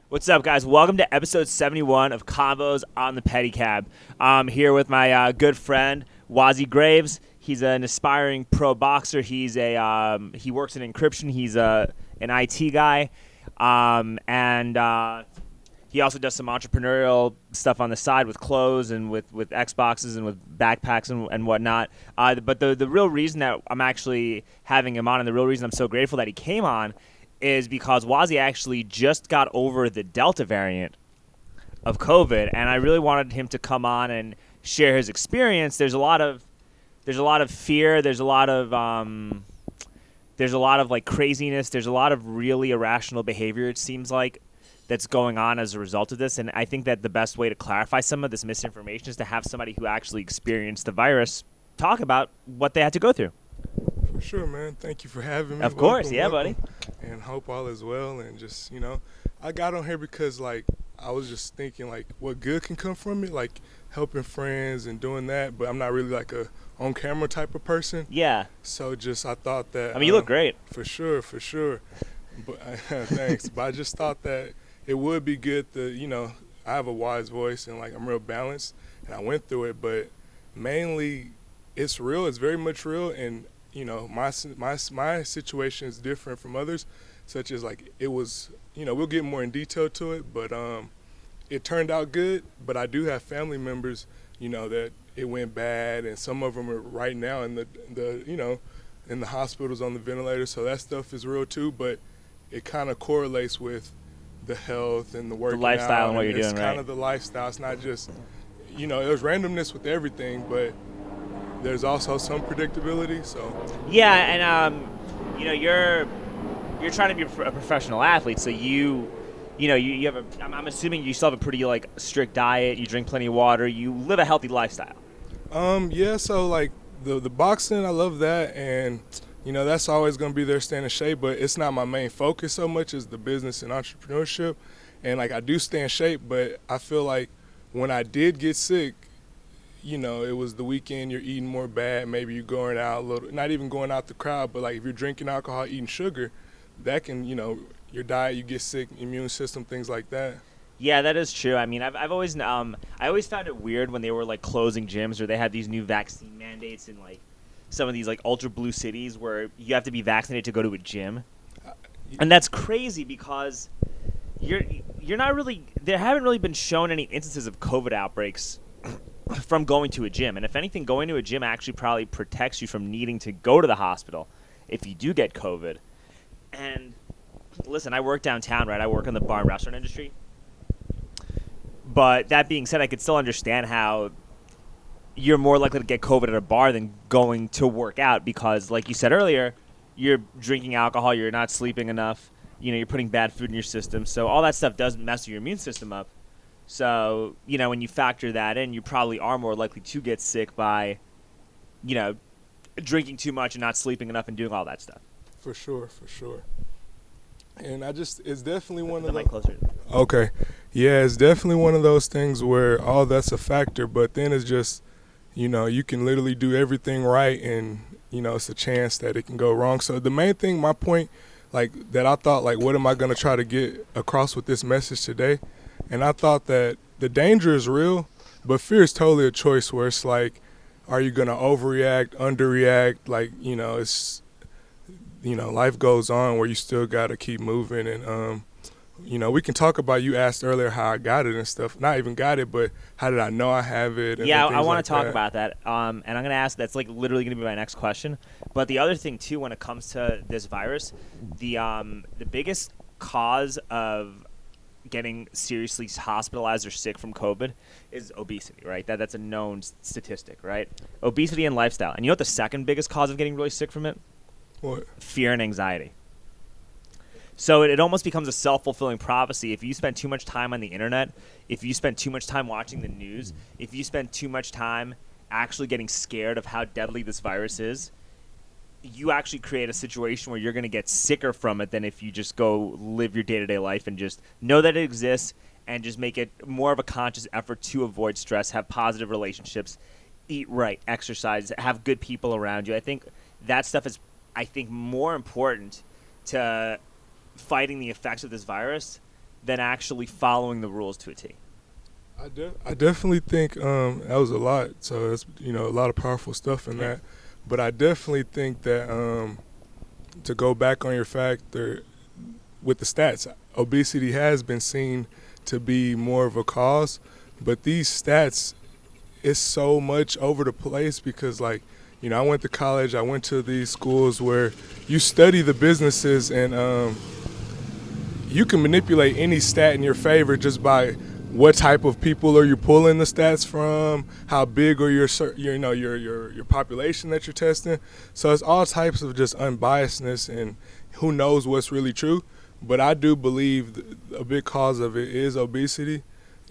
What's up, guys? Welcome to episode 71 of Convos on the Pedicab. I'm here with my good friend, Wazi Graves. He's an aspiring pro boxer. He works in encryption. He's an IT guy. And he also does some entrepreneurial stuff on the side with clothes and with Xboxes and with backpacks and whatnot. But the real reason that I'm actually having him on, and the real reason I'm so grateful that he came on, is because Wazi actually just got over the Delta variant of COVID, and I really wanted him to come on and share his experience. There's a lot of fear. There's a lot of like craziness. There's a lot of really irrational behavior, it seems like, that's going on as a result of this. And I think that the best way to clarify some of this misinformation is to have somebody who actually experienced the virus talk about what they had to go through. For sure, man. Thank you for having me. Of course, yeah, buddy. And hope all is well. And just, I got on here because, like, I was just thinking, like, what good can come from it, like helping friends and doing that. But I'm not really like a on-camera type of person. Yeah. So I thought that. I mean, you look great. For sure. But thanks. But I just thought that it would be good to, I have a wise voice and, like, I'm real balanced. And I went through it. But mainly, it's real. It's very much real. And my situation is different from others, such as, like, it was, we'll get more in detail to it, but it turned out good. But I do have family members, that it went bad, and some of them are right now in in the hospitals on the ventilator. So that stuff is real too, but it kind of correlates with the health and the working the lifestyle out, and what you're doing, right? It's kind of the lifestyle. It's not just, there's randomness with everything, but there's also some predictability. So yeah, and you're trying to be a professional athlete, so you have I'm assuming you still have a pretty, like, strict diet. You drink plenty of water. You live a healthy lifestyle. Yeah. So, like, the boxing, I love that, and that's always going to be there, staying in shape. But it's not my main focus so much as the business and entrepreneurship. And, like, I do stay in shape, but I feel like when I did get sick, it was the weekend, you're eating more bad, maybe you're going out a little, not even going out the crowd, but, like, if you're drinking alcohol, eating sugar, that can, your diet, you get sick, immune system, things like that. Yeah, that is true. I mean, I've always I always found it weird when they were, like, closing gyms, or they had these new vaccine mandates in, like, some of these, like, ultra blue cities where you have to be vaccinated to go to a gym. And that's crazy because you're not really, there haven't really been shown any instances of COVID outbreaks from going to a gym. And if anything, going to a gym actually probably protects you from needing to go to the hospital if you do get COVID. And listen, I work downtown, right? I work in the bar and restaurant industry. But that being said, I could still understand how you're more likely to get COVID at a bar than going to work out because, like you said earlier, you're drinking alcohol, you're not sleeping enough, you're putting bad food in your system. So all that stuff does mess your immune system up. So, when you factor that in, you probably are more likely to get sick by, drinking too much and not sleeping enough and doing all that stuff. For sure. And it's definitely one of the mic closer. Okay. Yeah, it's definitely one of those things where all that's a factor, but then it's just, you can literally do everything right and, it's a chance that it can go wrong. So the main thing, my point, like, that I thought, like, what am I going to try to get across with this message today? And I thought that the danger is real, but fear is totally a choice where it's like, are you going to overreact, underreact? Like, it's, life goes on where you still got to keep moving. And, we can talk about, you asked earlier how I got it and stuff. Not even got it, but how did I know I have it? And yeah, I want like to talk about that. And I'm going to ask, that's, like, literally going to be my next question. But the other thing, too, when it comes to this virus, the biggest cause of getting seriously hospitalized or sick from COVID is obesity, right? That's a known statistic, right? Obesity and lifestyle. And you know what the second biggest cause of getting really sick from it? What? Fear and anxiety. So it almost becomes a self-fulfilling prophecy. If you spend too much time on the internet, if you spend too much time watching the news, if you spend too much time actually getting scared of how deadly this virus is, you actually create a situation where you're going to get sicker from it than if you just go live your day-to-day life and just know that it exists and just make it more of a conscious effort to avoid stress, have positive relationships, eat right, exercise, have good people around you. I think that stuff is, more important to fighting the effects of this virus than actually following the rules to a T. I definitely think that was a lot. So it's a lot of powerful stuff in that. But I definitely think that to go back on your factor with the stats, obesity has been seen to be more of a cause. But these stats, it's so much over the place because I went to college. I went to these schools where you study the businesses and you can manipulate any stat in your favor just by what type of people are you pulling the stats from, how big are your population that you're testing. So it's all types of just unbiasedness and who knows what's really true. But I do believe a big cause of it is obesity,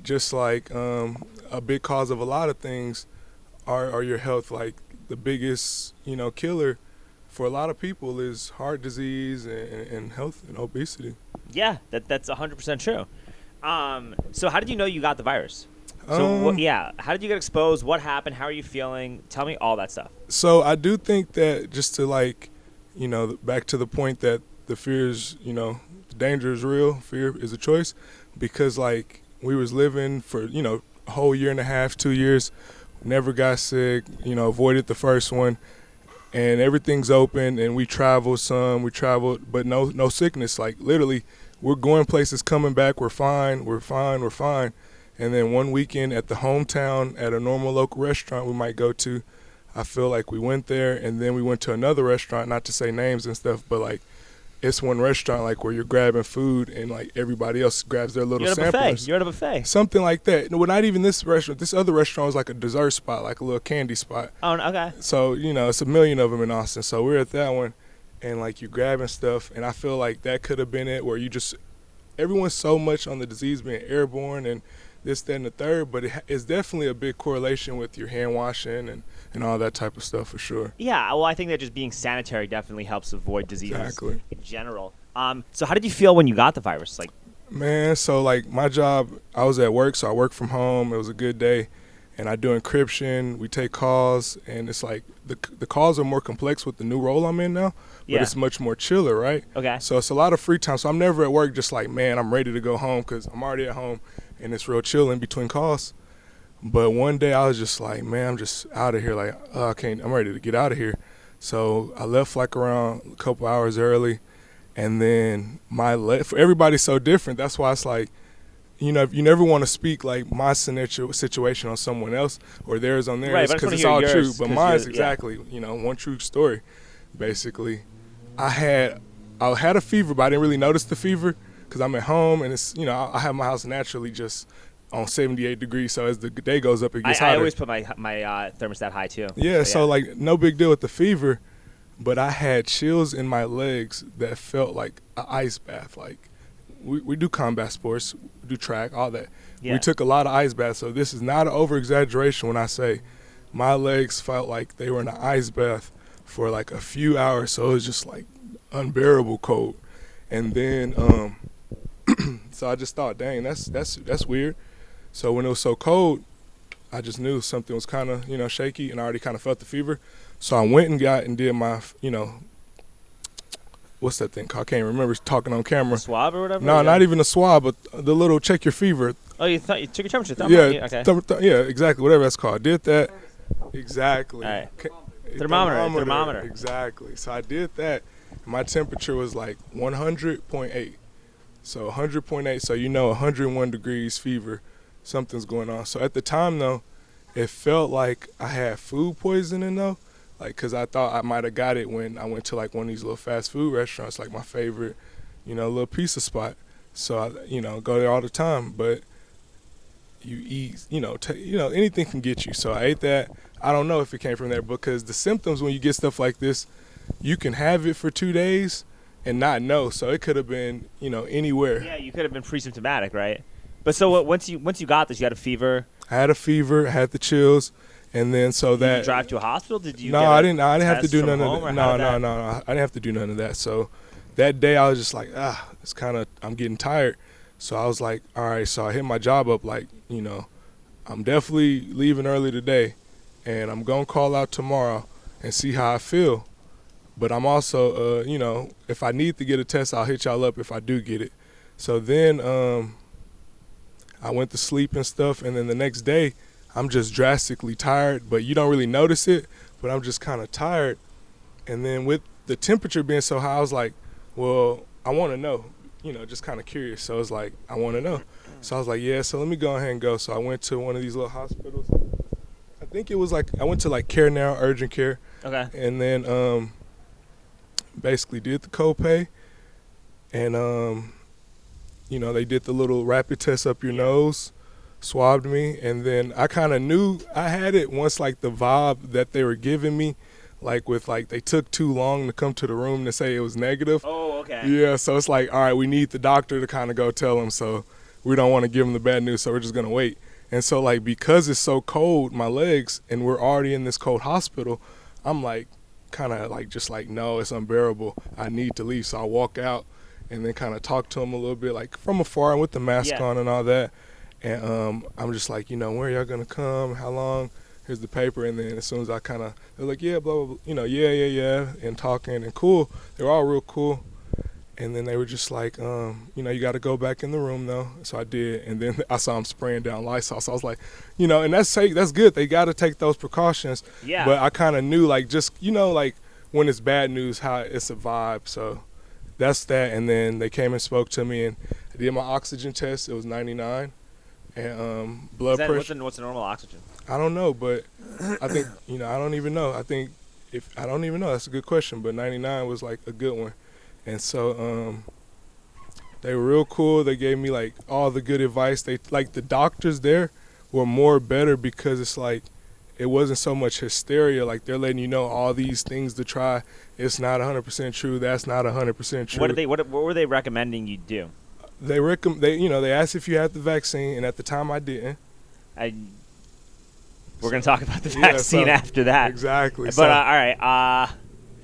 just like a big cause of a lot of things are your health. Like the biggest killer for a lot of people is heart disease and health and obesity. Yeah, that's 100% true. So how did you know you got the virus? So how did you get exposed? What happened? How are you feeling? Tell me all that stuff. So I do think that just to back to the point that the fear is, the danger is real. Fear is a choice because we was living for, a whole year and a half, 2 years, never got sick, avoided the first one. And everything's open and we traveled, but no sickness. Literally, we're going places, coming back, we're fine. And then one weekend at the hometown at a normal local restaurant we might go to, I feel like we went there and then we went to another restaurant, not to say names and stuff, but it's one restaurant where you're grabbing food and everybody else grabs their little samplers. You're at a buffet. Something like that. No, not even this restaurant. This other restaurant was like a dessert spot, like a little candy spot. Oh, okay. So, it's a million of them in Austin. So we're at that one and you're grabbing stuff. And I feel like that could have been it where everyone's so much on the disease being airborne and this, that, and the third, but it's definitely a big correlation with your hand washing and all that type of stuff for sure. Yeah, well, I think that just being sanitary definitely helps avoid diseases in general. So how did you feel when you got the virus? Man, so my job, I was at work, so I work from home. It was a good day, and I do encryption. We take calls, and it's the calls are more complex with the new role I'm in now, but it's much more chiller, right? Okay. So it's a lot of free time. So I'm never at work just man, I'm ready to go home because I'm already at home, and it's real chill in between calls. But one day I was just man, I'm just out of here. I'm ready to get out of here. So I left around a couple hours early, and then for everybody's so different. That's why it's you never want to speak my situation on someone else or theirs on theirs because it's all true. But mine's exactly, one true story. Basically, I had a fever, but I didn't really notice the fever because I'm at home and it's, I have my house naturally just on 78 degrees. So as the day goes up, it gets hotter. I always put my thermostat high too. Yeah, so no big deal with the fever, but I had chills in my legs that felt like an ice bath. We do combat sports, we do track, all that. Yeah. We took a lot of ice baths, so this is not an over-exaggeration when I say my legs felt like they were in an ice bath for a few hours, so it was just unbearable cold. And then, so I just thought, dang, that's weird. So when it was so cold, I just knew something was kind of, shaky, and I already kind of felt the fever. So I went and did my, what's that thing called? I can't remember talking on camera. A swab or whatever? No, not even a swab, but the little check your fever. Oh, you took your temperature? Yeah, okay. Yeah, exactly, whatever that's called. Did that. Exactly. All right. Thermometer. Exactly. So I did that. My temperature was 100.8. So 100.8, so 101 degrees fever. Something's going on. So at the time, though, it felt like I had food poisoning, though. Because I thought I might have got it when I went to one of these little fast food restaurants, my favorite, little pizza spot. So I, go there all the time. But you eat, anything can get you. So I ate that. I don't know if it came from there because the symptoms when you get stuff like this, you can have it for 2 days and not know. So it could have been, anywhere. Yeah, you could have been pre-symptomatic, right? But so once you got this, you had a fever. I had a fever, I had the chills. And then Did you drive to a hospital? Did you? No, I didn't have to do none of that. No, I didn't have to do none of that. So that day I was just it's I'm getting tired. So I was like, all right. So I hit my job up like, I'm definitely leaving early today, and I'm gonna call out tomorrow and see how I feel. But I'm also, if I need to get a test, I'll hit y'all up if I do get it. So then I went to sleep and stuff, and then the next day I'm just drastically tired, but you don't really notice it, but I'm just kind of tired. And then with the temperature being so high, I was like, well, I want to know, just kind of curious. So it's like, I want to know. So I was like, yeah, so let me go ahead and go. So I went to one of these little hospitals. I think it was like, I went to like Care Now, urgent care. Okay. And then basically did the copay. And, they did the little rapid test up your nose, swabbed me. And then I kind of knew I had it once, like the vibe that they were giving me, like with like they took too long to come to the room to say it was negative. Oh, okay. Yeah, so it's like, all right, we need the doctor to kind of go tell them, so we don't want to give them the bad news, so we're just going to wait. And so, like, because it's so cold, my legs, and we're already in this cold hospital, I'm like, kind of like, just like, no, it's unbearable. I need to leave. So I walk out and then kind of talk to them a little bit, like from afar and with the mask on and all that. And I'm just like, when are y'all going to come? How long? Here's the paper. And then as soon as I kind of, they're like, yeah, blah, blah, blah, yeah, and talking and cool. They were all real cool. And then they were just like, you got to go back in the room, though. So I did. And then I saw them spraying down Lysol. So I was like, and that's good. They got to take those precautions. Yeah. But I kind of knew, like, just, like when it's bad news, how it's a vibe. So that's that. And then they came and spoke to me, and I did my oxygen test. It was 99. And blood pressure. What's the normal oxygen? I don't know, but I think, I don't even know. I don't even know. That's a good question. But 99 was like a good one. And so they were real cool. They gave me like all the good advice. They like the doctors there were more better because it's like it wasn't so much hysteria. Like they're letting you know all these things to try. It's not 100% true. That's not 100% true. What were they recommending you do? They asked if you had the vaccine, and at the time I didn't. We're gonna talk about the vaccine after that. Exactly. But all right.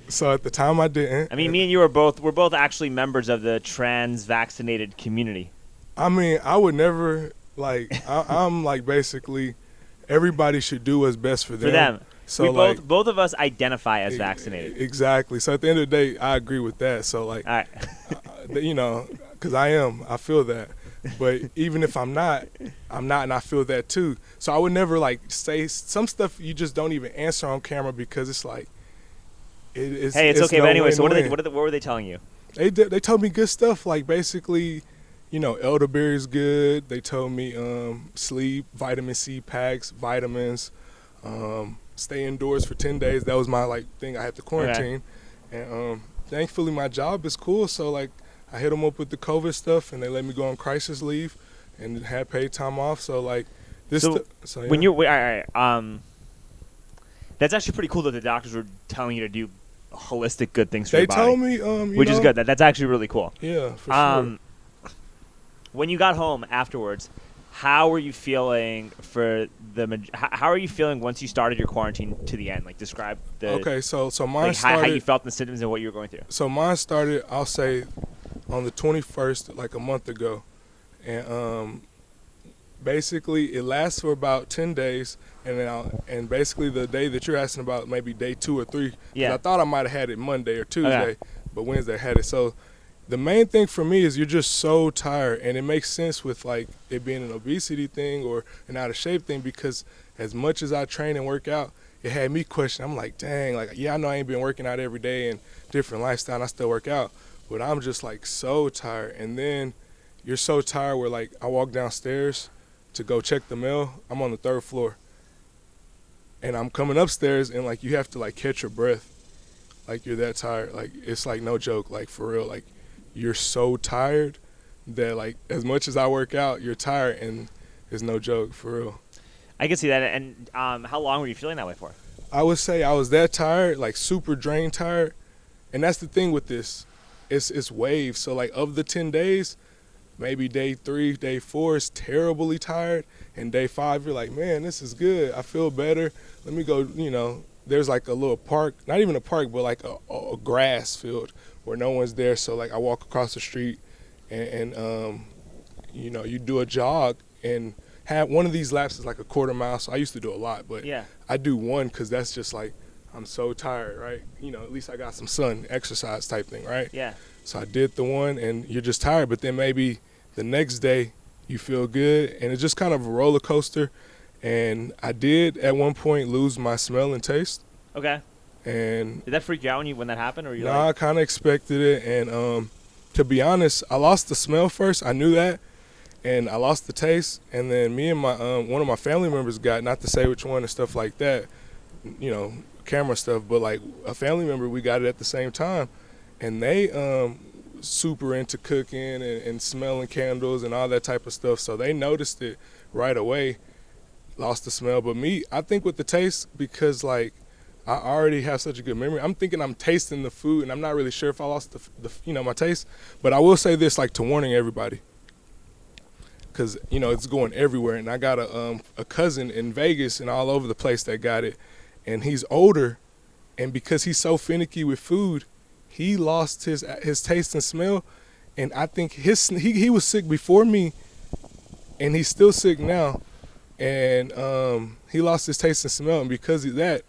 So at the time I didn't. I mean, me and you we're both actually members of the trans-vaccinated community. I mean, I would never I'm like basically everybody should do what's best for them. For them. So we both of us identify as vaccinated. Exactly. So at the end of the day, I agree with that. So like, all right. because I feel that. But even if I'm not, and I feel that too. So I would never like say some stuff you just don't even answer on camera because it's like, it's okay. No but anyway, so win-win. what were they telling you? They told me good stuff, like basically, elderberry's good. They told me sleep, vitamin C packs, vitamins, stay indoors for 10 days. That was my thing. I had to quarantine, and thankfully my job is cool. So like I hit them up with the COVID stuff, and they let me go on crisis leave, and had paid time off. So like this. So yeah. When you're all right, that's actually pretty cool that the doctors were telling you to do holistic good things for your body. They told me, which is good. That's actually really cool. Yeah, for sure. When you got home afterwards, how were you feeling how are you feeling once you started your quarantine to the end? Like describe the Okay, so mine started, how you felt the symptoms and what you were going through. So mine started, I'll say, on the 21st, like a month ago, and basically it lasts for about 10 days, and then basically the day that you're asking about, maybe day 2 or 3. Yeah. I thought I might have had it Monday or Tuesday, but Wednesday I had it. So the main thing for me is you're just so tired, and it makes sense with like it being an obesity thing or an out of shape thing, because as much as I train and work out, it had me question. I'm like, dang, I know I ain't been working out every day and different lifestyle, and I still work out, but I'm just like so tired. And then you're so tired where like I walk downstairs to go check the mail. I'm on the 3rd floor, and I'm coming upstairs, and like you have to like catch your breath, like you're that tired. Like it's like no joke, like for real, like you're so tired that like as much as I work out, you're tired, and it's no joke, for real. I can see that. And how long were you feeling that way for? I would say I was that tired, like super drained tired. And that's the thing with this. It's waves. So like of the 10 days, maybe day 3, day 4 is terribly tired. And day 5, you're like, man, this is good. I feel better. Let me go, there's like a little park, not even a park, but like a grass field where no one's there. So like I walk across the street and you do a jog and have one of these laps is like a quarter mile. So I used to do a lot, but Yeah. I do one because that's just like I'm so tired, right? At least I got some sun, exercise type thing, right? Yeah. So I did the one, and you're just tired. But then maybe the next day you feel good, and it's just kind of a roller coaster. And I did at one point lose my smell and taste. Okay. And Did that freak you out when that happened, or you I kind of expected it. And to be honest, I lost the smell first. I knew that, and I lost the taste. And then me and my one of my family members got, not to say which one and stuff like that, camera stuff, but like a family member, we got it at the same time, and they super into cooking and smelling candles and all that type of stuff. So they noticed it right away, lost the smell. But me, I think with the taste, because like I already have such a good memory, I'm thinking I'm tasting the food, and I'm not really sure if I lost the my taste. But I will say this, like, to warning everybody, because it's going everywhere, and I got a cousin in Vegas and all over the place that got it, and he's older, and because he's so finicky with food, he lost his taste and smell. And I think he was sick before me, and he's still sick now, and he lost his taste and smell, and because of that,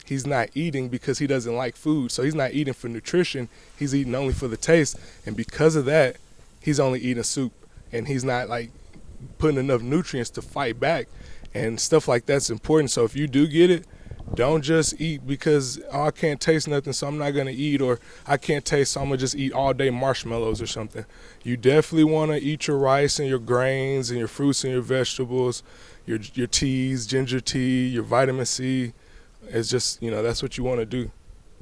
he's not eating because he doesn't like food. So he's not eating for nutrition, he's eating only for the taste, and because of that, he's only eating soup, and he's not like putting enough nutrients to fight back, and stuff like that's important. So if you do get it, don't just eat because I can't taste nothing, so I'm not going to eat, or I can't taste, so I'm going to just eat all day marshmallows or something. You definitely want to eat your rice and your grains and your fruits and your vegetables, your teas, ginger tea, your vitamin C. It's just, that's what you want to do.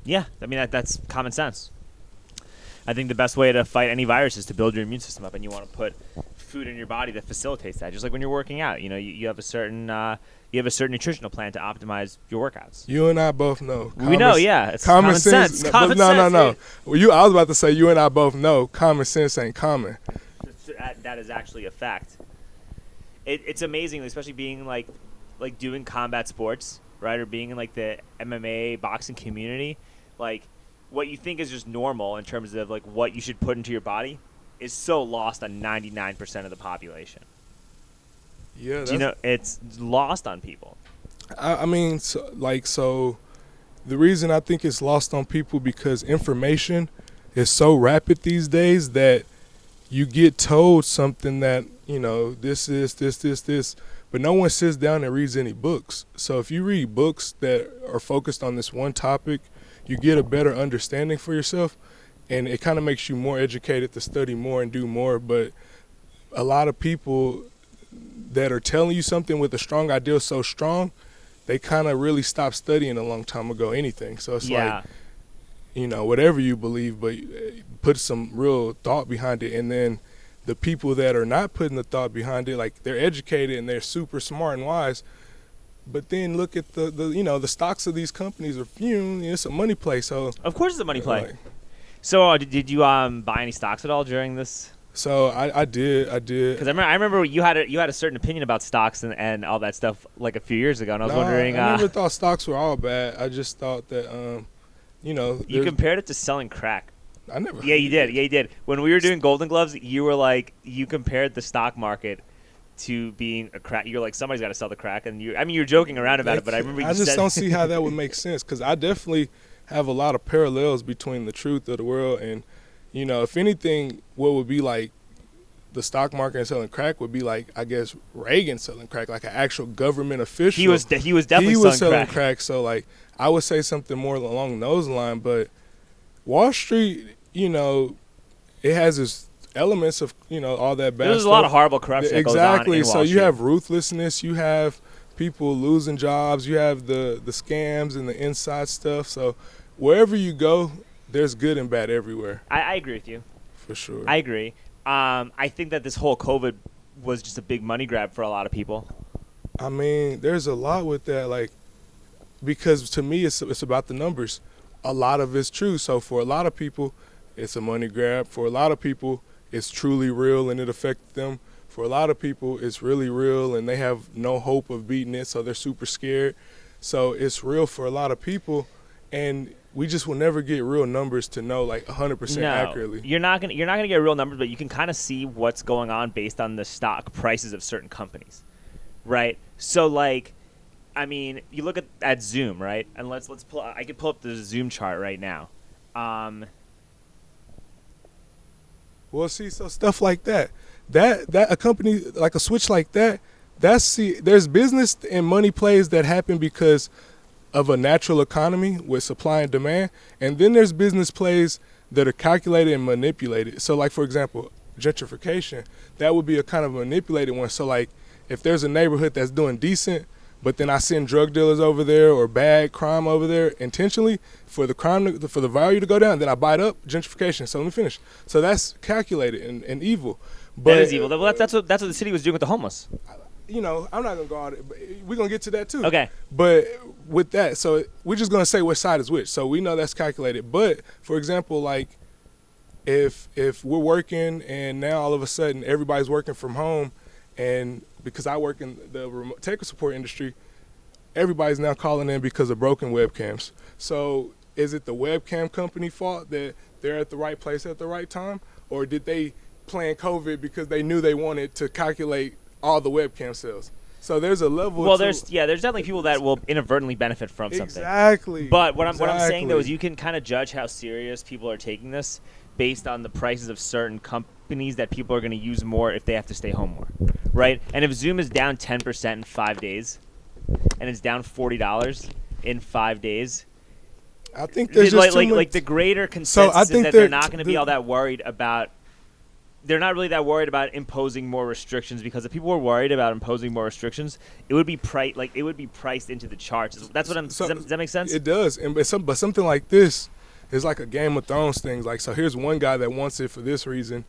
Yeah, I mean, that's common sense. I think the best way to fight any virus is to build your immune system up, and you want to put food in your body that facilitates that. Just like when you're working out, you have a certain nutritional plan to optimize your workouts. You and I both know. We know, yeah. It's common sense. No. Common sense. Well, I was about to say you and I both know common sense ain't common. That is actually a fact. It's amazing, especially being like doing combat sports, right, or being in like the MMA boxing community. Like, what you think is just normal in terms of like what you should put into your body is so lost on 99% of the population. Yeah, it's lost on people. I mean, so the reason I think it's lost on people because information is so rapid these days that you get told something that, this is this, but no one sits down and reads any books. So if you read books that are focused on this one topic, you get a better understanding for yourself, and it kind of makes you more educated to study more and do more. But a lot of people that are telling you something with a strong idea so strong, they kind of really stopped studying a long time ago, anything. So it's like, whatever you believe, but put some real thought behind it. And then the people that are not putting the thought behind it, like, they're educated and they're super smart and wise, but then look at the stocks of these companies are, it's a money play. So of course it's a money play. So did you buy any stocks at all during this? So I did. Because I remember you had a certain opinion about stocks and all that stuff like a few years ago, and I was wondering. I never thought stocks were all bad. I just thought that you compared it to selling crack. I never. Yeah, you did. Yeah, you did. When we were doing Golden Gloves, you were like, you compared the stock market to being a crack. You're like, somebody's got to sell the crack, and you're joking around about it, but I remember you said. I just don't see how that would make sense, because I definitely have a lot of parallels between the truth of the world and. If anything, what would be like the stock market and selling crack would be like, I guess, Reagan selling crack, like an actual government official. He was definitely selling crack. So, like, I would say something more along those lines. But Wall Street, it has its elements of, all that bad stuff. There's a lot of horrible corruption that goes on in Wall Street. So you have ruthlessness, you have people losing jobs, you have the scams and the inside stuff. So wherever you go, there's good and bad everywhere. I agree with you. For sure. I agree. I think that this whole COVID was just a big money grab for a lot of people. I mean, there's a lot with that, like, because to me it's about the numbers. A lot of it's true. So for a lot of people, it's a money grab. For a lot of people, it's truly real and it affected them. For a lot of people, it's really real and they have no hope of beating it, so they're super scared. So it's real for a lot of people. And we just will never get real numbers to know like 100% No, accurately. you're not gonna get real numbers, but you can kind of see what's going on based on the stock prices of certain companies, right? So like, I mean, you look at Zoom, right? And let's pull. I could pull up the Zoom chart right now. Well, see, so stuff like that a company like a switch like that, there's business and money plays that happen because of a natural economy with supply and demand, and then there's business plays that are calculated and manipulated. So like, for example, gentrification, that would be a kind of manipulated one. So like, if there's a neighborhood that's doing decent, but then I send drug dealers over there or bad crime over there intentionally for the value to go down, then I buy it up, gentrification. So let me finish. So that's calculated and evil. But that is evil. Well, that's what the city was doing with the homeless. I'm not gonna go on it, but we're gonna get to that too. Okay. But with that, so we're just gonna say which side is which. So we know that's calculated. But for example, like if we're working and now all of a sudden everybody's working from home, and because I work in the remote tech support industry, everybody's now calling in because of broken webcams. So is it the webcam company fault that they're at the right place at the right time, or did they plan COVID because they knew they wanted to calculate all the webcam sales? So there's a level. Well, there's definitely people that will inadvertently benefit from something. Exactly. But what I'm saying though is you can kind of judge how serious people are taking this based on the prices of certain companies that people are going to use more if they have to stay home more, right? And if Zoom is down 10% in 5 days, and it's down $40 in 5 days, I think there's just like the greater consensus is that they're not going to be all that worried about. They're not really that worried about imposing more restrictions, because if people were worried about imposing more restrictions, it would be priced into the charts. That's what I'm. Does that make sense? It does, but something like this is like a Game of Thrones thing. Like, so here's one guy that wants it for this reason,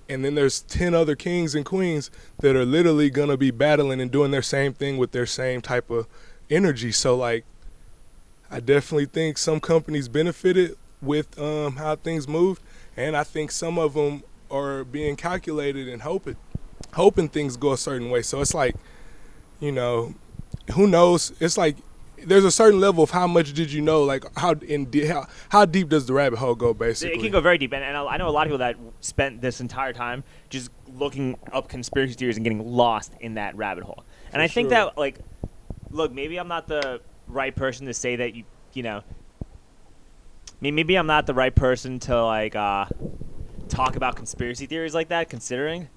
and then there's 10 other kings and queens that are literally gonna be battling and doing their same thing with their same type of energy. So like, I definitely think some companies benefited with how things moved, and I think some of them are being calculated and hoping things go a certain way. So it's like, who knows? It's like there's a certain level of how much did you know, like how deep does the rabbit hole go, basically. It can go very deep, and I know a lot of people that spent this entire time just looking up conspiracy theories and getting lost in that rabbit hole. And I think that, like, look, maybe I'm not the right person to say that maybe I'm not the right person to like talk about conspiracy theories like that, considering.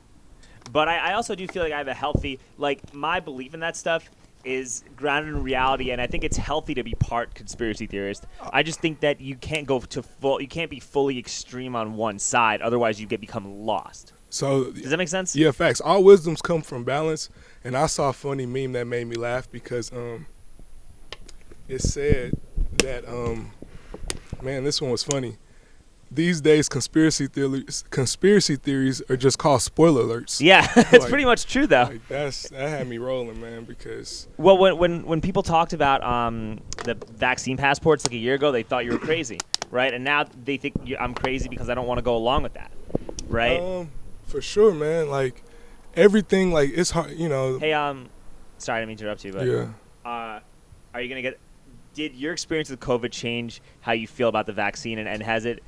But I also do feel like I have a healthy, like, my belief in that stuff is grounded in reality, and I think it's healthy to be part conspiracy theorist. I just think that you can't you can't be fully extreme on one side, otherwise you become lost. So does that make sense? Yeah, facts. All wisdoms come from balance. And I saw a funny meme that made me laugh because it said that man, this one was funny. These days, conspiracy theories are just called spoiler alerts. Yeah, it's pretty much true, though. Like that had me rolling, man, because... Well, when people talked about the vaccine passports like a year ago, they thought you were crazy, right? And now they think I'm crazy because I don't want to go along with that, right? For sure, man. Like, everything, like, it's hard, Hey, sorry, I didn't mean to interrupt you, but... Yeah. Are you going to did your experience with COVID change how you feel about the vaccine, and has it...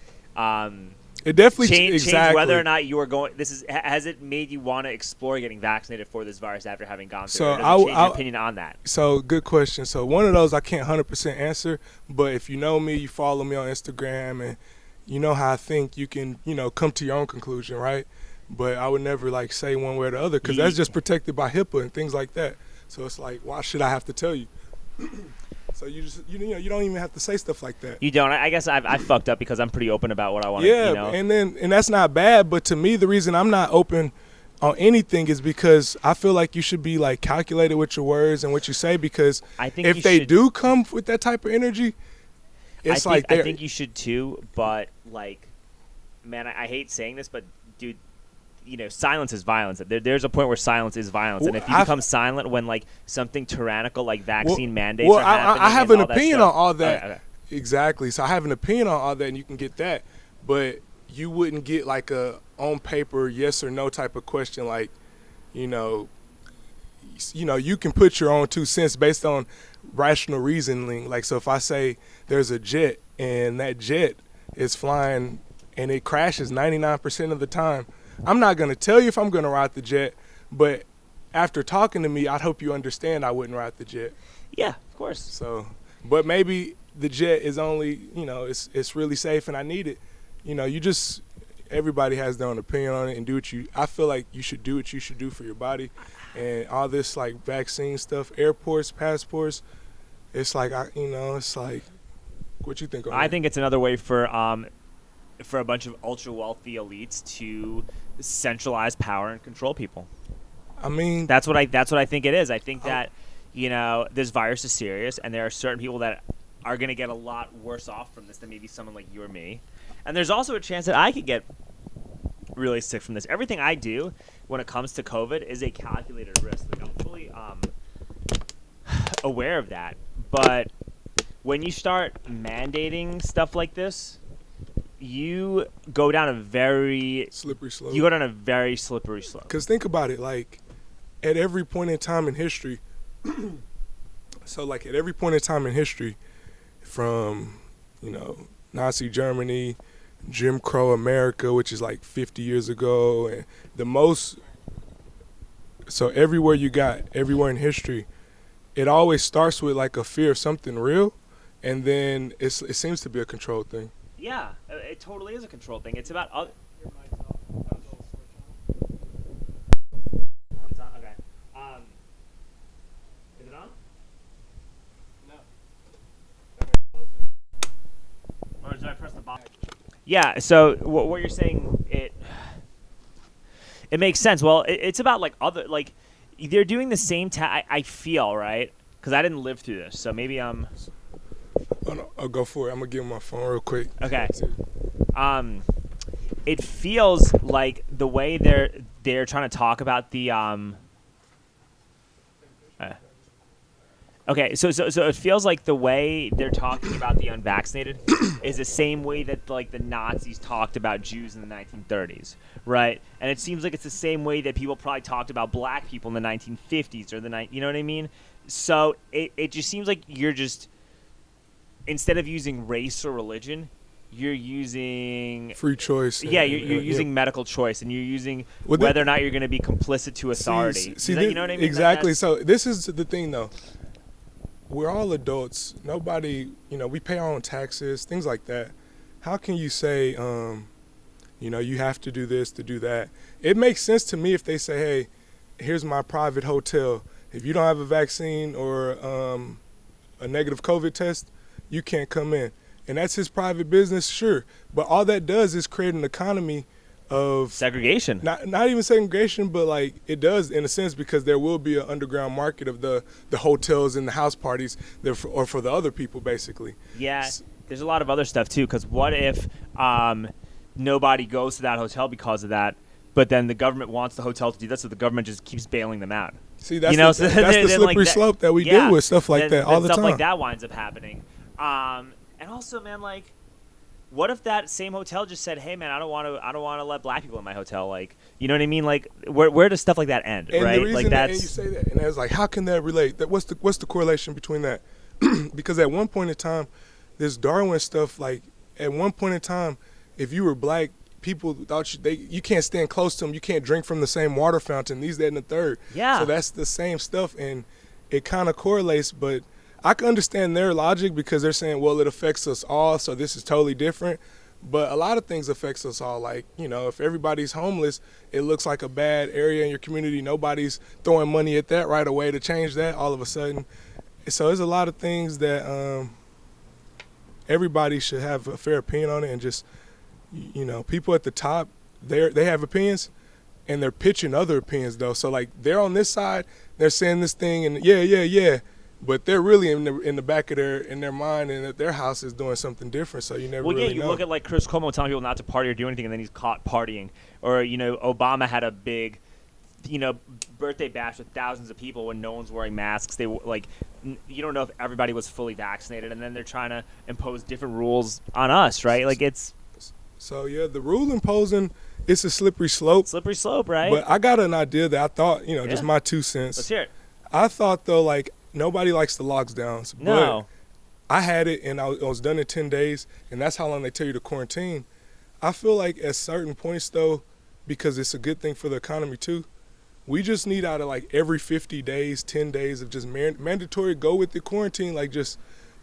it definitely changed whether or not you are going. Has it made you want to explore getting vaccinated for this virus after having gone through it? Does it change your opinion on that? So good question. So one of those I can't 100% answer, but if you know me, you follow me on Instagram, and you know how I think, you can come to your own conclusion, right? But I would never like say one way or the other, because that's just protected by HIPAA and things like that. So it's like, why should I have to tell you? So you just you don't even have to say stuff like that. You don't. I guess I fucked up because I'm pretty open about what I want. Yeah, and that's not bad. But to me, the reason I'm not open on anything is because I feel like you should be like calculated with your words and what you say. Because I think if they do come with that type of energy, it's I think you should too. But like, man, I hate saying this, but dude. Silence is violence. There's a point where silence is violence, and if you become silent when like something tyrannical like vaccine mandates are happening, I have an opinion on all that. Okay. Exactly. So I have an opinion on all that, and you can get that, but you wouldn't get like a on paper yes or no type of question. Like, you can put your own 2 cents based on rational reasoning. Like, so if I say there's a jet and that jet is flying and it crashes 99% of the time, I'm not going to tell you if I'm going to ride the jet, but after talking to me, I'd hope you understand I wouldn't ride the jet. Yeah, of course. So, but maybe the jet is only, it's really safe and I need it. Everybody has their own opinion on it and I feel like you should do what you should do for your body. And all this like vaccine stuff, airports, passports, it's like, it's like, what you think on I that? think it's another way for a bunch of ultra wealthy elites to centralize power and control people. I mean, that's what I think it is. I think that this virus is serious, and there are certain people that are going to get a lot worse off from this than maybe someone like you or me. And there's also a chance that I could get really sick from this. Everything I do when it comes to COVID is a calculated risk. Like, I'm fully aware of that. But when you start mandating stuff like this, you go down a very slippery slope. You go down a very slippery slope. Because think about it, like, at every point in time in history, at every point in time in history, from, Nazi Germany, Jim Crow America, which is like 50 years ago, and everywhere in history, it always starts with like a fear of something real, and then it seems to be a control thing. Yeah, it totally is a control thing. It's about other. It's on. Okay. Is it on? No. Or did I press the button? Yeah. So what you're saying, it makes sense. Well, it's about like other they're doing the same. I feel right because I didn't live through this, so maybe I'm. Oh, no, I'll go for it. I'm gonna give him my phone real quick. Okay. It feels like the way they're trying to talk about the Okay, so it feels like the way they're talking about the unvaccinated is the same way that like the Nazis talked about Jews in the 1930s, right? And it seems like it's the same way that people probably talked about black people in the 1950s or you know what I mean? So it just seems like you're just, instead of using race or religion, you're using free choice. Yeah, you're using medical choice, and you're using whether or not you're going to be complicit to authority. You know what I mean? Exactly. So this is the thing, though. We're all adults. Nobody, we pay our own taxes, things like that. How can you say, you have to do this to do that? It makes sense to me if they say, hey, here's my private hotel. If you don't have a vaccine or a negative COVID test, you can't come in. And that's his private business, sure. But all that does is create an economy of segregation. Not even segregation, but like it does in a sense, because there will be an underground market of the hotels and the house parties or for the other people, basically. Yeah, there's a lot of other stuff too, because what if nobody goes to that hotel because of that, but then the government wants the hotel to do that, so the government just keeps bailing them out. See, that's the slippery slope that we deal with, stuff like that all the time. Stuff like that winds up happening. And also, man, like, what if that same hotel just said, "Hey, man, I don't want to let black people in my hotel." Like, you know what I mean? Like, where does stuff like that end? And right? The reason like that's. And you say that, and it's like, how can that relate? What's the correlation between that? Because at one point in time, this Darwin stuff. Like, at one point in time, if you were black, people thought you can't stand close to them. You can't drink from the same water fountain. These, that, and the third. Yeah. So that's the same stuff, and it kind of correlates, but. I can understand their logic because they're saying, well, it affects us all, so this is totally different. But a lot of things affects us all. Like, if everybody's homeless, it looks like a bad area in your community. Nobody's throwing money at that right away to change that all of a sudden. So there's a lot of things that everybody should have a fair opinion on it. And just, people at the top, they have opinions, and they're pitching other opinions, though. So, like, they're on this side, they're saying this thing, and yeah. But they're really in the back of their mind, and that their house is doing something different. So you never really know. Well, yeah, you look at like Chris Cuomo telling people not to party or do anything, and then he's caught partying. Or Obama had a big, birthday bash with thousands of people when no one's wearing masks. They you don't know if everybody was fully vaccinated, and then they're trying to impose different rules on us, right? Like it's. So yeah, the rule imposing, it's a slippery slope. Slippery slope, right? But I got an idea that I thought, just my 2 cents. Let's hear it. I thought though, like. Nobody likes the lockdowns. No. I had it and I was done in 10 days, and that's how long they tell you to quarantine. I feel like at certain points, though, because it's a good thing for the economy too, we just need out of like every 50 days, 10 days of just mandatory go with the quarantine, like just,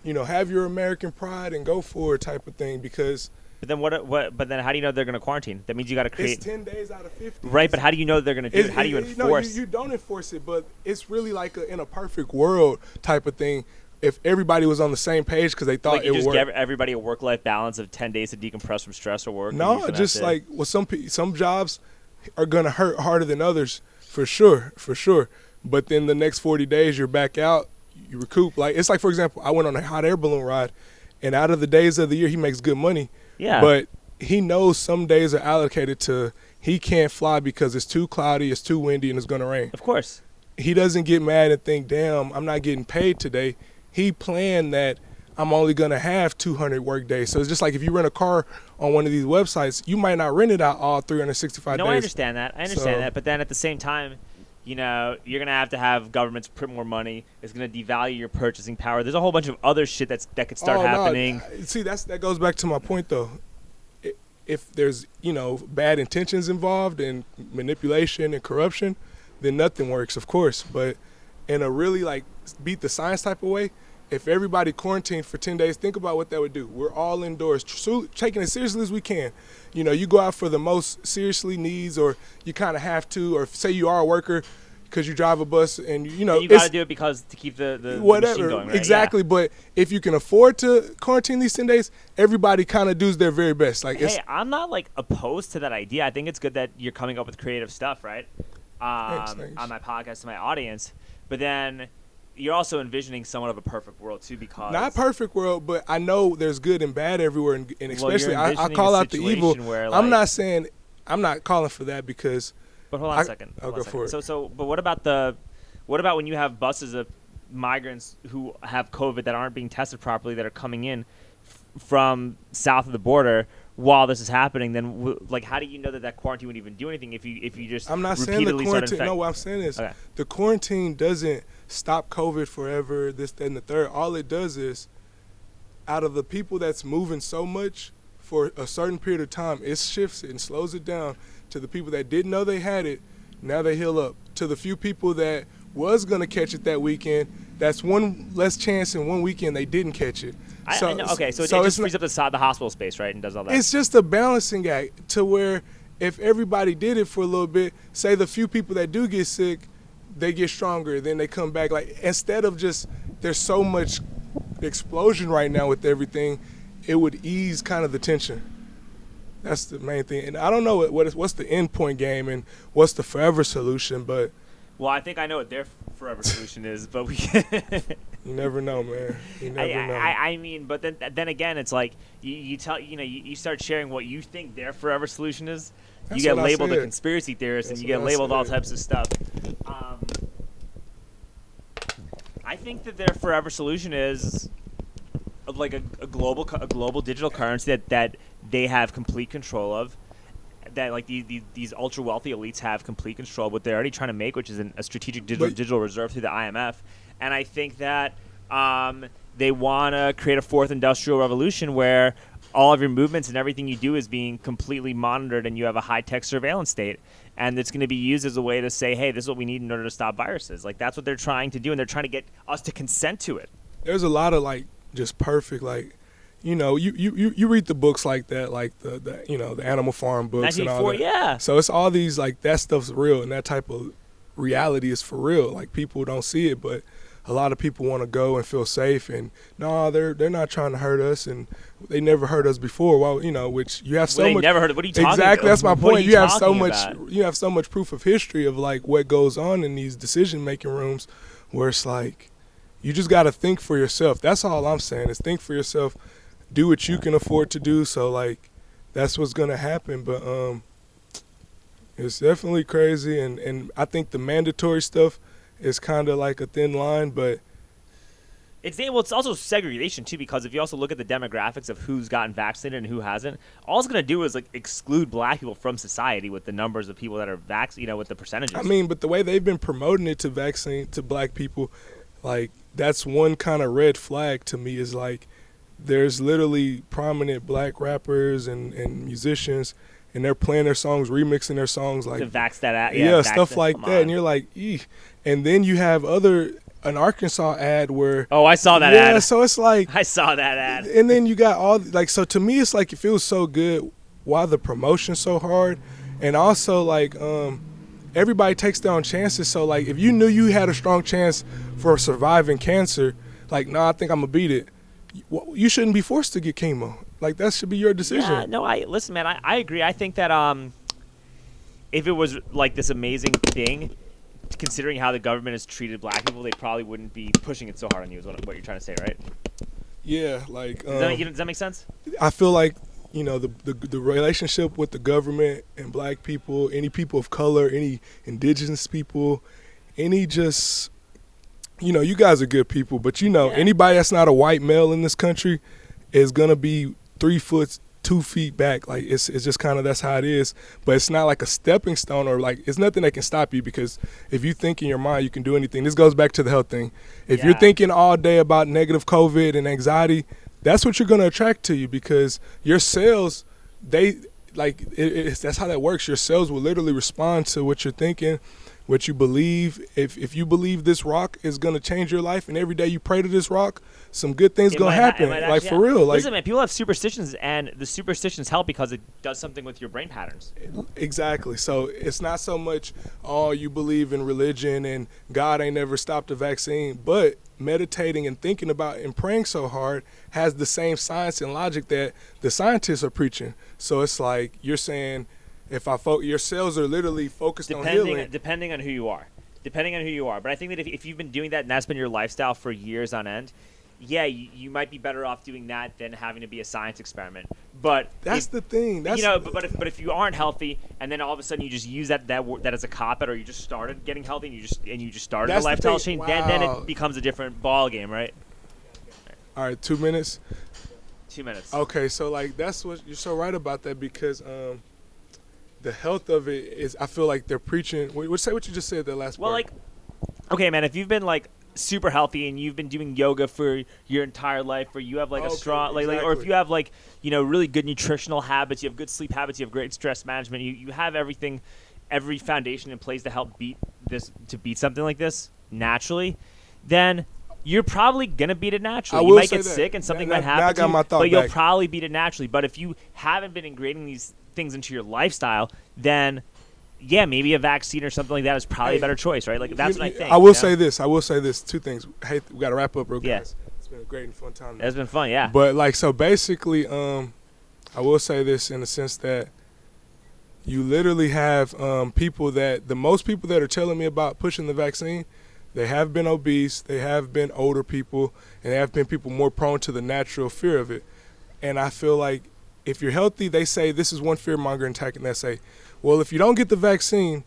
have your American pride and go for it type of thing, because But then But then how do you know they're going to quarantine? That means you got to create. it's 10 days out of 50. Right, but how do you know they're going to do it? How do you enforce? You don't enforce it, but it's really like in a perfect world type of thing. If everybody was on the same page because they thought Like you it would just work. give everybody a work-life balance of 10 days to decompress from stress or work. No, just like some jobs are gonna hurt harder than others for sure. But then the next 40 days you're back out, you recoup. Like it's like, for example, I went on a hot air balloon ride, and out of the days of the year he makes good money. Yeah. But he knows some days are allocated to he can't fly because it's too cloudy, it's too windy, and it's gonna rain. Of course. He doesn't get mad and think, damn, I'm not getting paid today. He planned that I'm only going to have 200 work days. So it's just like if you rent a car on one of these websites, you might not rent it out all 365 days. No, I understand that. But then at the same time, you're going to have governments print more money. It's going to devalue your purchasing power. There's a whole bunch of other shit that could start happening. No. See, that goes back to my point, though. If there's, bad intentions involved and manipulation and corruption, then nothing works, of course. But in a really, like, beat the science type of way, if everybody quarantined for 10 days, think about what that would do. We're all indoors, taking it seriously as we can. You go out for the most seriously needs, or you kind of have to, or say you are a worker because you drive a bus and, you got to do it because to keep the machine going, right? Exactly. Yeah. But if you can afford to quarantine these 10 days, everybody kind of does their very best. Like, hey, I'm not, like, opposed to that idea. I think it's good that you're coming up with creative stuff, right? Thanks. On my podcast to my audience. But then you're also envisioning somewhat of a perfect world too, because not perfect world, but I know there's good and bad everywhere, and especially well, I call out the evil. Where, I'm not saying I'm not calling for that because. But hold on a second. I'll go for it. But what about when you have buses of migrants who have COVID that aren't being tested properly that are coming in from south of the border while this is happening? Then how do you know that quarantine would even do anything if you just I'm not saying the quarantine. No, what I'm saying is the quarantine doesn't stop COVID forever, this, that, and the third. All it does is, out of the people that's moving so much for a certain period of time, it shifts it and slows it down to the people that didn't know they had it. Now they heal up. To the few people that was going to catch it that weekend, that's one less chance in one weekend they didn't catch it. I know. Okay, so it just frees up the hospital space, right, and does all that. It's just a balancing act to where if everybody did it for a little bit, say the few people that do get sick, they get stronger, then they come back. Like, instead of just, there's so much explosion right now with everything, it would ease kind of the tension. That's the main thing. And I don't know what's the end point game and what's the forever solution, but. Well, I think I know what their forever solution is, but we. You never know, man. You never know. I mean, but then again, it's like you start sharing what you think their forever solution is. You get labeled a conspiracy theorist, and you get labeled all types of stuff. I think that their forever solution is like a global digital currency that they have complete control of, that like these ultra wealthy elites have complete control of what they're already trying to make, which is a strategic digital reserve through the IMF. And I think that they want to create a fourth industrial revolution where all of your movements and everything you do is being completely monitored, and you have a high-tech surveillance state. And it's going to be used as a way to say, hey, this is what we need in order to stop viruses. Like, that's what they're trying to do, and they're trying to get us to consent to it. There's a lot of, like, just perfect, like, you read the books like that, like the Animal Farm books and all that. Yeah. So it's all these, like, that stuff's real, and that type of reality is for real. Like, people don't see it, but a lot of people want to go and feel safe, and no, they're not trying to hurt us, and they never hurt us before. Well, which you have so much. They never heard. What are you talking about? Exactly, that's my point. You have so much. About? You have so much proof of history of like what goes on in these decision-making rooms, where it's like, you just got to think for yourself. That's all I'm saying is think for yourself, do what you can afford to do. So like, that's what's gonna happen. But it's definitely crazy, and I think the mandatory stuff is kind of like a thin line, but. It's also segregation too, because if you also look at the demographics of who's gotten vaccinated and who hasn't, all it's going to do is like exclude black people from society with the numbers of people that are vaccinated, with the percentages. I mean, but the way they've been promoting it to black people, like that's one kind of red flag to me is like there's literally prominent black rappers and musicians, and they're playing their songs, remixing their songs like To vax that out. yeah, vax stuff it. like Come that, on. and you're like, eeh. And then you have an Arkansas ad where Oh, I saw that yeah, ad. so it's like, I saw that ad. and then you got all like, so to me it's like it feels so good why the promotion's so hard, and also like everybody takes their own chances. So like if you knew you had a strong chance for surviving cancer, like no, I think I'm gonna beat it. You shouldn't be forced to get chemo. Like that should be your decision. Yeah, no, listen, man. I agree. I think that if it was like this amazing thing, considering how the government has treated black people, they probably wouldn't be pushing it so hard on you. Is what you're trying to say, right? Yeah, like Does that make sense? I feel like the relationship with the government and black people, any people of color, any indigenous people, any just you guys are good people, but anybody that's not a white male in this country is gonna be 3 foot 2 feet back. Like it's just kind of that's how it is. But it's not like a stepping stone or like it's nothing that can stop you, because if you think in your mind you can do anything, this goes back to the health thing. If you're thinking all day about negative COVID and anxiety, that's what you're gonna attract to you, because your cells, that's how that works. Your cells will literally respond to what you're thinking, what you believe. If you believe this rock is gonna change your life, and every day you pray to this rock, some good things gonna happen. Like for real. Like listen, man, people have superstitions, and the superstitions help because it does something with your brain patterns. Exactly. So it's not so much, you believe in religion and God ain't never stopped the vaccine, but meditating and thinking about and praying so hard has the same science and logic that the scientists are preaching. So it's like you're saying, if your cells are literally focused on healing. Depending on who you are. But I think that if you've been doing that and that's been your lifestyle for years on end, yeah, you might be better off doing that than having to be a science experiment. But that's the thing. That's but if you aren't healthy and then all of a sudden you just use that as a cop-out, or you just started getting healthy and you just started a lifestyle change, then it becomes a different ball game, right? All right, 2 minutes. 2 minutes. Okay, so like that's what you're so right about that, because the health of it is, I feel like they're preaching. Say what you just said, that last part. Well, like, okay, man, if you've been like super healthy and you've been doing yoga for your entire life, or you have like a strong or if you have like really good nutritional habits, you have good sleep habits, you have great stress management, you have every foundation in place to help beat something like this naturally, then you're probably gonna beat it naturally. You might get sick and something might happen to you, but you'll probably beat it naturally. But if you haven't been ingraining these things into your lifestyle, then yeah, maybe a vaccine or something like that is probably a better choice, right? Like that's what I think. I will say this. 2 things. Hey, we got to wrap up real quick. Guys. It's been a great and fun time. It's been fun, yeah. But like, so basically, I will say this in the sense that you literally have the most people that are telling me about pushing the vaccine, they have been obese, they have been older people, and they have been people more prone to the natural fear of it. And I feel like if you're healthy, they say this is one fear-mongering tactic. They say, well, if you don't get the vaccine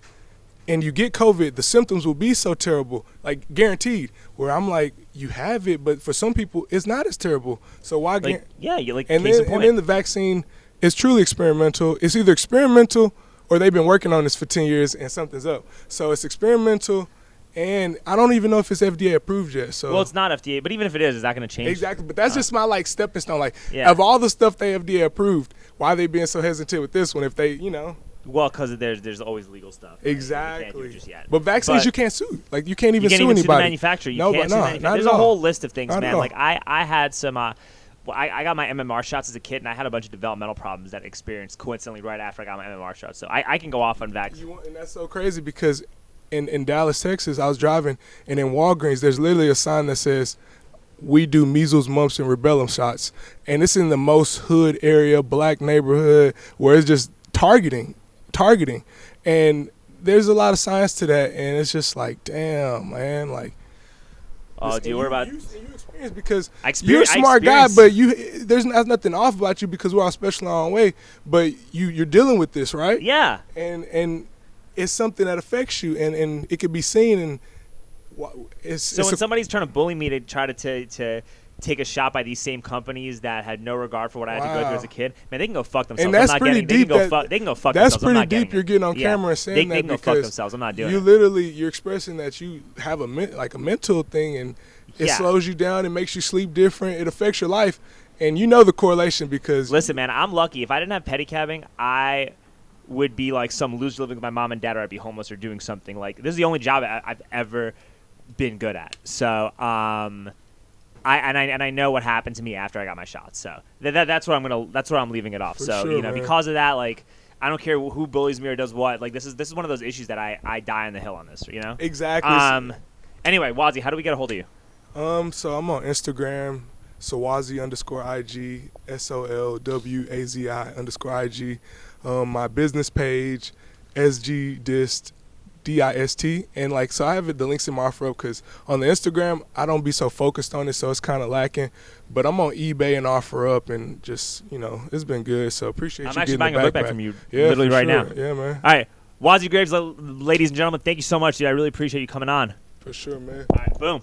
and you get COVID, the symptoms will be so terrible, like guaranteed. Where I'm like, you have it, but for some people, it's not as terrible. So why? You like. And then the vaccine is truly experimental. It's either experimental or they've been working on this for 10 years and something's up. So it's experimental. And I don't even know if it's FDA approved yet. So it's not FDA, but even if it is that going to change? Exactly, but that's just my like stepping stone. Like of all the stuff they FDA approved, why are they being so hesitant with this one? If they, Well, because there's always legal stuff. Right? Exactly. You can't do it just yet. But vaccines you can't sue. Like you can't even sue sue the anybody. manufacturer. You No, can't but sue the no, manufacturer. not There's at a all. whole list of things, Not at man. all. Like I had some. I got my MMR shots as a kid, and I had a bunch of developmental problems that I experienced coincidentally right after I got my MMR shots. So I can go off on vaccines. And that's so crazy because in Dallas, Texas, I was driving, and in Walgreens, there's literally a sign that says, "We do measles, mumps, and rubella shots," and it's in the most hood area, black neighborhood, where it's just targeting, and there's a lot of science to that, and it's just like, damn, man, like. Oh, do you worry about? You experience because you're a smart guy, but there's nothing off about you because we're all special in our own way. But you're dealing with this, right? Yeah. And it's something that affects you, and it could be seen. And when somebody's trying to bully me to try to take a shot by these same companies that had no regard for what I had to go through as a kid, man, they can go fuck themselves. And that's pretty deep. They can go fuck that's themselves. pretty deep. You're getting on camera and saying they that can go fuck themselves. I'm not doing it. You're expressing that you have a mental thing, and It Yeah. slows you down. It makes you sleep different. It affects your life. And you know the correlation because Listen, man, I'm lucky. If I didn't have pedicabbing, I would be like some loser living with my mom and dad, or I'd be homeless or doing something. Like, this is the only job I've ever been good at. So, I know what happened to me after I got my shots. So that's where I'm leaving it off. For So sure, man. because of that, like, I don't care who bullies me or does what. Like, this is one of those issues that I die on the hill on this. Exactly. Anyway, Wazi, how do we get a hold of you? So I'm on Instagram, Solwazi_IG, SOLWAZI_IG. My business page, SGDist, DIST, and like so I have the links in my offer up because on the Instagram I don't be so focused on it, so it's kind of lacking. But I'm on eBay and offer up, and just it's been good. So appreciate I'm you. actually getting buying the a book back backpack from you Yeah, literally for right sure. now. Yeah, man. All right, Wazi Graves, ladies and gentlemen, thank you so much, dude. I really appreciate you coming on. For sure, man. All right, boom.